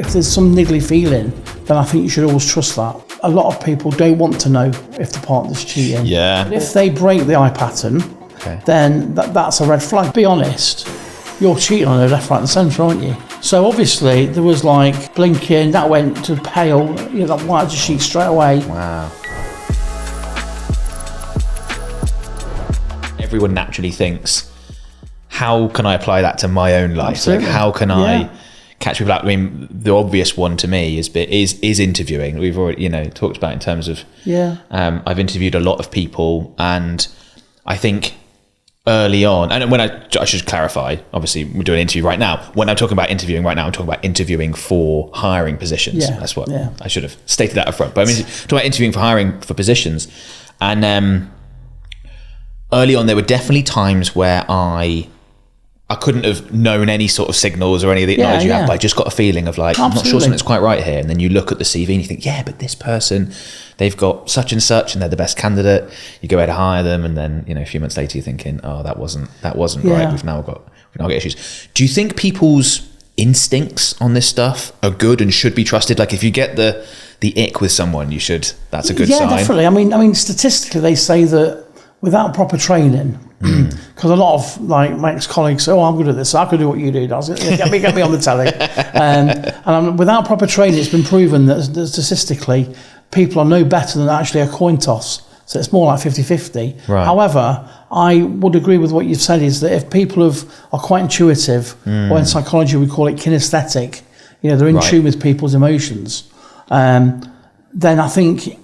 If there's some niggly feeling, then I think you should always trust that. A lot of people don't want to know if the partner's cheating. Yeah. But if they break the eye pattern, then that's a red flag. Be honest, you're cheating on her left, right and centre, aren't you? So obviously there was like blinking, that went to pale, you know, that white as a sheet straight away. Wow. Everyone naturally thinks, how can I apply that to my own life? Absolutely. Like, how can I catch people out? I mean, the obvious one to me is interviewing. We've already, talked about in terms of, I've interviewed a lot of people, and I think early on, and when I should clarify, obviously we're doing an interview right now. When I'm talking about interviewing right now, I'm talking about interviewing for hiring positions. That's what I should have stated that up front. But I mean, talking about interviewing for hiring for positions, and early on, there were definitely times where I couldn't have known any sort of signals or any of the knowledge you have, but I just got a feeling of like, I'm not sure something's quite right here. And then you look at the CV and you think, yeah, but this person, they've got such and such and they're the best candidate. You go ahead to hire them, and then, a few months later you're thinking, oh, that wasn't right. We've now got issues. Do you think people's instincts on this stuff are good and should be trusted? Like, if you get the ick with someone, that's a good sign. Yeah, definitely. I mean, statistically, they say that without proper training, because a lot of like my ex-colleagues say, oh, I'm good at this, I could do what you do, get me on the telly. And without proper training, it's been proven that statistically, people are no better than actually a coin toss. So it's more like 50-50. Right. However, I would agree with what you've said, is that if people are quite intuitive, or in psychology we call it kinesthetic, they're in tune with people's emotions, then I think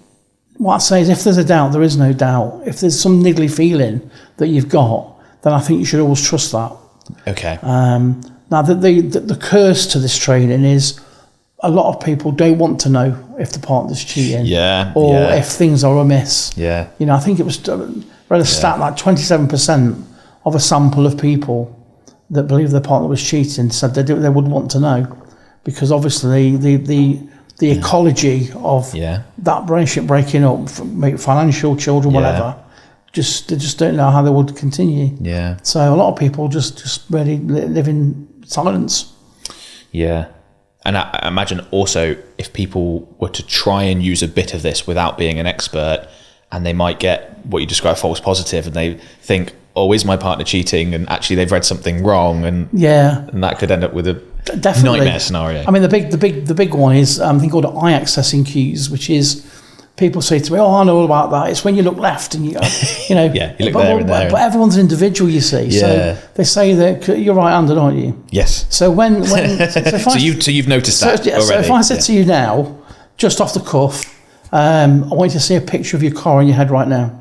what I say is, if there's a doubt, there is no doubt. If there's some niggly feeling that you've got, then I think you should always trust that. Okay. Now, the curse to this training is a lot of people don't want to know if the partner's cheating, or if things are amiss. Yeah. I think it was read a stat like 27% of a sample of people that believe their partner was cheating said they wouldn't want to know, because obviously the ecology of that relationship breaking up, financial, children, whatever, they just don't know how they would continue. Yeah. So a lot of people just really live in silence. Yeah. And I imagine also, if people were to try and use a bit of this without being an expert, and they might get what you describe false positive, and they think, oh, is my partner cheating? And actually they've read something wrong, and that could end up with a nightmare scenario. I mean, the big one is something called eye accessing cues, which is, people say to me, oh, I know all about that. It's when you look left and you look there and there. But everyone's an individual, you see. Yeah. So they say that you're right-handed, aren't you? Yes. So so you've noticed that already. So if I said to you now, just off the cuff, I want you to see a picture of your car in your head right now.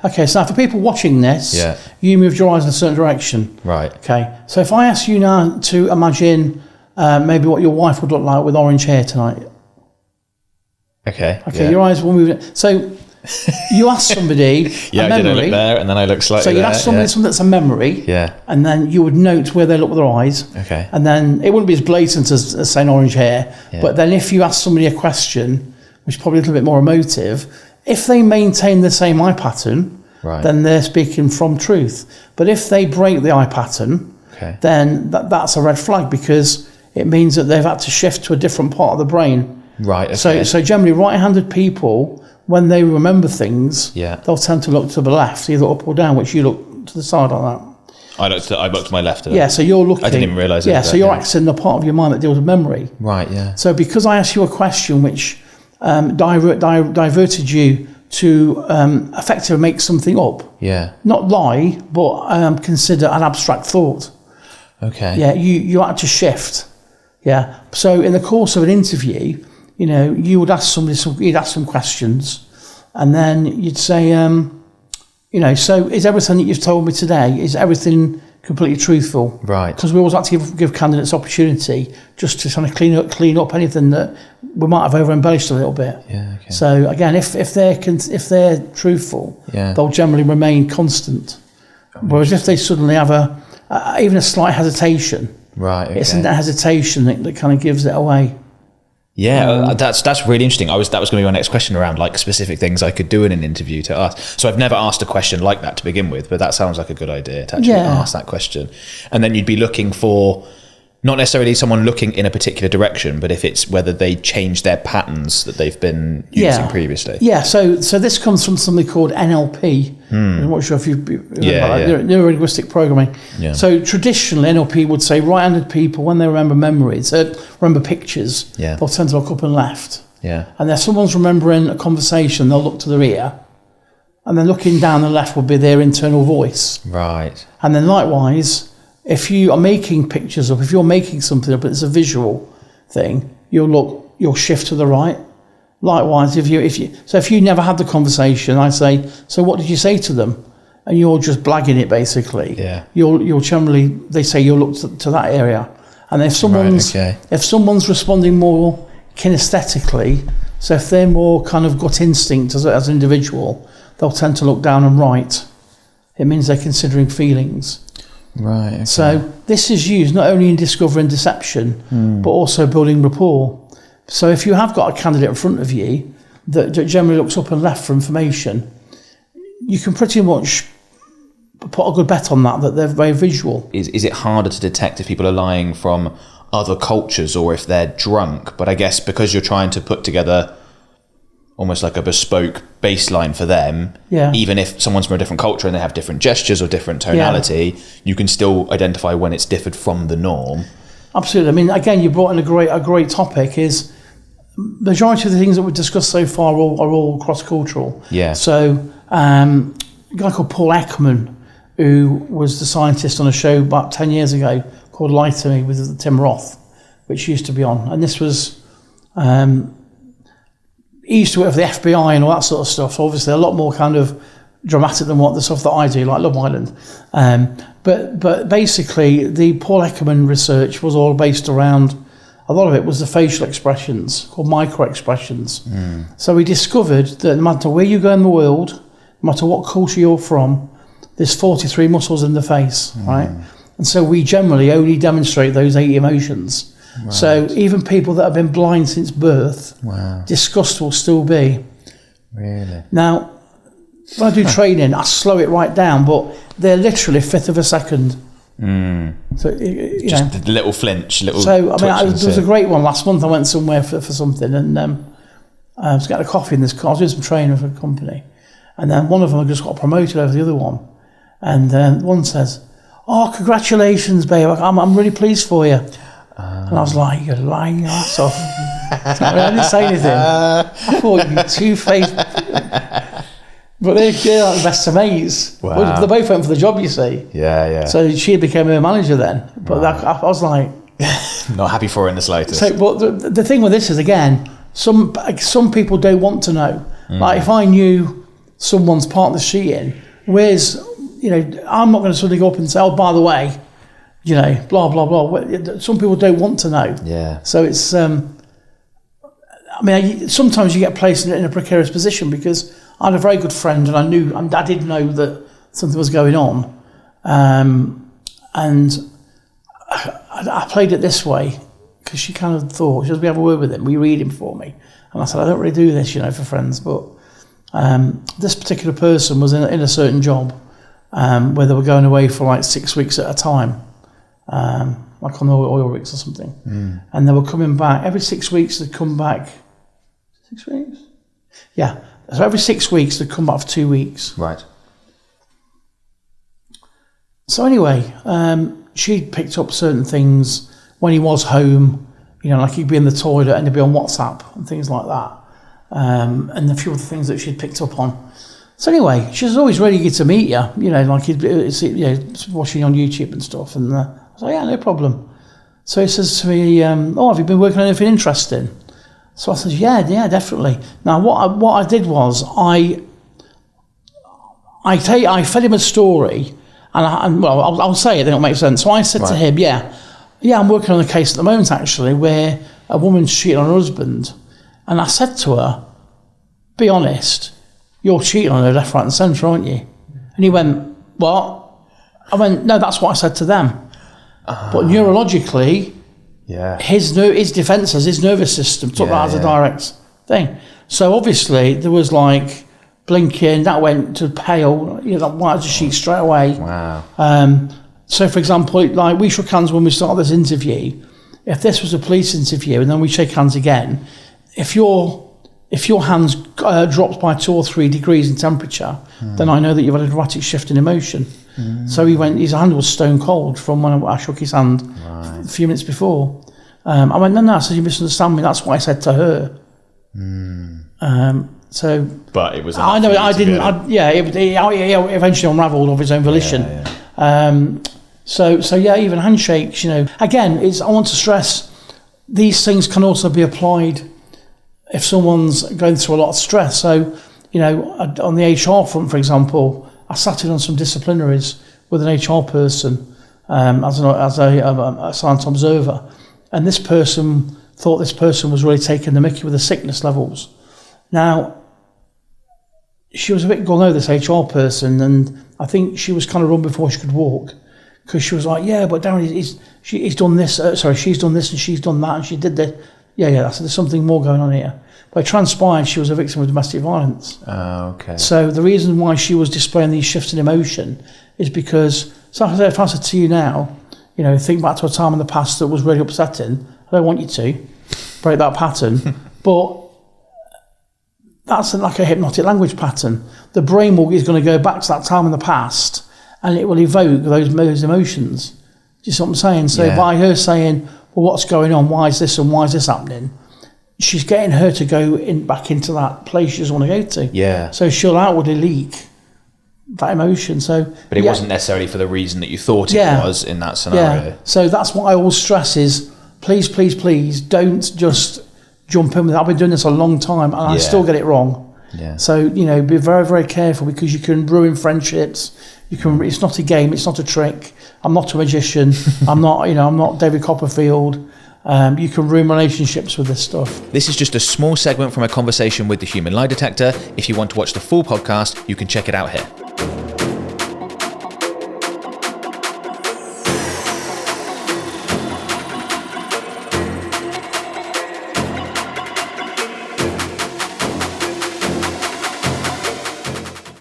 Okay, so now for people watching this, you moved your eyes in a certain direction. Right. Okay, so if I ask you now to imagine maybe what your wife would look like with orange hair tonight. Okay, your eyes will move. So you ask somebody a memory. I did look there, and then I look slightly there. So you ask somebody something that's a memory. Yeah. And then you would note where they look with their eyes. Okay. And then it wouldn't be as blatant as saying orange hair. Yeah. But then if you ask somebody a question, which is probably a little bit more emotive, if they maintain the same eye pattern, then they're speaking from truth. But if they break the eye pattern, then that's a red flag, because it means that they've had to shift to a different part of the brain. Right. Okay. So generally, right-handed people, when they remember things, they'll tend to look to the left, either up or down, which you look to the side like that. I looked to my left. Yeah, so you're looking. I didn't even realise it. Yeah, so you're accessing the part of your mind that deals with memory. Right. Yeah. So because I asked you a question which diverted you to effectively make something up. Yeah. Not lie, but consider an abstract thought. Okay. Yeah, you had to shift. Yeah. So in the course of an interview, you would ask somebody you'd ask some questions, and then you'd say, so is everything that you've told me today, is everything completely truthful? Right. Because we always like to give candidates opportunity just to kind of clean up anything that we might have over embellished a little bit. Yeah. Okay. So again, if they're truthful, they'll generally remain constant. Whereas if they suddenly have even a slight hesitation, it's that hesitation that kind of gives it away. Yeah, that's really interesting. That was going to be my next question, around like specific things I could do in an interview to ask. So I've never asked a question like that to begin with, but that sounds like a good idea to actually ask that question. And then you'd be looking for not necessarily someone looking in a particular direction, but if it's whether they change their patterns that they've been using previously. Yeah, so this comes from something called NLP. I'm not sure if you've heard about that. Neuro-linguistic programming. Yeah. So traditionally, NLP would say right-handed people, when they remember memories, remember pictures, they'll tend to look up and left. Yeah. And if someone's remembering a conversation, they'll look to their ear. And then looking down the left would be their internal voice. Right. And then likewise, if you are making pictures up, if you're making something up, it's a visual thing, you'll shift to the right. Likewise, if you never had the conversation, I say, so what did you say to them? And you're just blagging it basically. Yeah. You'll generally, they say you'll look to that area. And if someone's responding more kinesthetically, so if they're more kind of gut instinct as an individual, they'll tend to look down and right. It means they're considering feelings. Right. Okay. So this is used not only in discovering deception, but also building rapport. So if you have got a candidate in front of you that generally looks up and left for information, you can pretty much put a good bet on that they're very visual. Is it harder to detect if people are lying from other cultures or if they're drunk? But I guess because you're trying to put together almost like a bespoke baseline for them, even if someone's from a different culture and they have different gestures or different tonality, you can still identify when it's differed from the norm. Absolutely. I mean, again, you brought in a great topic. Is majority of the things that we've discussed so far are all cross-cultural. Yeah. So a guy called Paul Ekman, who was the scientist on a show about 10 years ago called Lie to Me with Tim Roth, which used to be on, and this was he used to work for the FBI and all that sort of stuff, so obviously a lot more kind of dramatic than what the stuff that I do, like Love Island. But basically, the Paul Ekman research was all based around, a lot of it was the facial expressions, called micro-expressions. So we discovered that no matter where you go in the world, no matter what culture you're from, there's 43 muscles in the face, right? And so we generally only demonstrate those 8 emotions. Right. So even people that have been blind since birth, disgust will still be. Really? Now, when I do training, I slow it right down, but they're literally a fifth of a second. So just a little flinch, little. So I mean, there was a great one last month. I went somewhere for something, and I was getting a coffee in this car. I was doing some training for a company, and then one of them just got promoted over the other one, and one says, "Oh, congratulations, babe! I'm really pleased for you." And I was like, "You're lying your ass off." I didn't say anything. I thought, you two-faced. But they're like the best of mates. Wow. They both went for the job, you see. Yeah. So she became her manager then. But I was like... Not happy for her in the slightest. So, but the thing with this is, again, some people don't want to know. Like, if I knew someone's partner's cheating, I'm not going to suddenly go up and say, oh, by the way, blah, blah, blah. Some people don't want to know. Yeah. So it's... sometimes you get placed in a precarious position because I had a very good friend and I did know that something was going on. And I played it this way because she kind of thought, she says, we have a word with him, will you read him for me? And I said, I don't really do this, for friends, but this particular person was in a certain job where they were going away for like 6 weeks at a time, like on the oil rigs or something. And they were coming back, every 6 weeks they'd come back. 6 weeks? Yeah. So every 6 weeks they'd come back for 2 weeks. Right. So anyway, she'd picked up certain things when he was home, like he'd be in the toilet and he'd be on WhatsApp and things like that. And a few other things that she'd picked up on. So anyway, she was always ready to meet you, like he'd be watching on YouTube and stuff. And I was like, yeah, no problem. So he says to me, have you been working on anything interesting? So I said, yeah, definitely. Now, what I did was I fed him a story, and I'll say it, then it'll make sense. So I said to him, yeah, I'm working on a case at the moment, actually, where a woman's cheating on her husband. And I said to her, be honest, you're cheating on her left, right and centre, aren't you? And he went, what? I went, no, that's what I said to them. But neurologically... Yeah, his defences, his nervous system took that as a direct thing. So obviously there was like blinking, that went to pale, that white as a sheet straight away. Wow. So, for example, like we shook hands when we started this interview. If this was a police interview and then we shake hands again, if your hands drops by 2 or 3 degrees in temperature, then I know that you've had a dramatic shift in emotion. So his hand was stone cold from when I shook his hand a few minutes before. I went, no, I said, you misunderstand me. That's what I said to her. But it was. I know I didn't. It eventually unravelled of his own volition. So even handshakes. Again, I want to stress these things can also be applied if someone's going through a lot of stress. So on the HR front, for example, I sat in on some disciplinaries with an HR person as a silent observer, and this person thought this person was really taking the mickey with the sickness levels. Now, she was a bit gung-ho, this HR person, and I think she was kind of run before she could walk, because she was like, yeah, but Darren, he's done this, she's done this and she's done that and she did this. Yeah, I said, there's something more going on here. But it transpired she was a victim of domestic violence. Okay. So the reason why she was displaying these shifts in emotion is because, so if I said to you now, think back to a time in the past that was really upsetting, I don't want you to break that pattern, but that's like a hypnotic language pattern. The brain is going to go back to that time in the past and it will evoke those emotions. Do you see what I'm saying? So by her saying, well, what's going on? Why is this and why is this happening? She's getting her to go back into that place she doesn't want to go to. Yeah. So she'll outwardly leak that emotion. But it wasn't necessarily for the reason that you thought it was in that scenario. Yeah. So that's what I always stress is, please, don't just jump in with it. I've been doing this a long time and I still get it wrong. Yeah. So, be very, very careful because you can ruin friendships. It's not a game, it's not a trick. I'm not a magician. I'm not David Copperfield. You can ruin relationships with this stuff. This is just a small segment from a conversation with the Human Lie Detector. If you want to watch the full podcast, you can check it out here.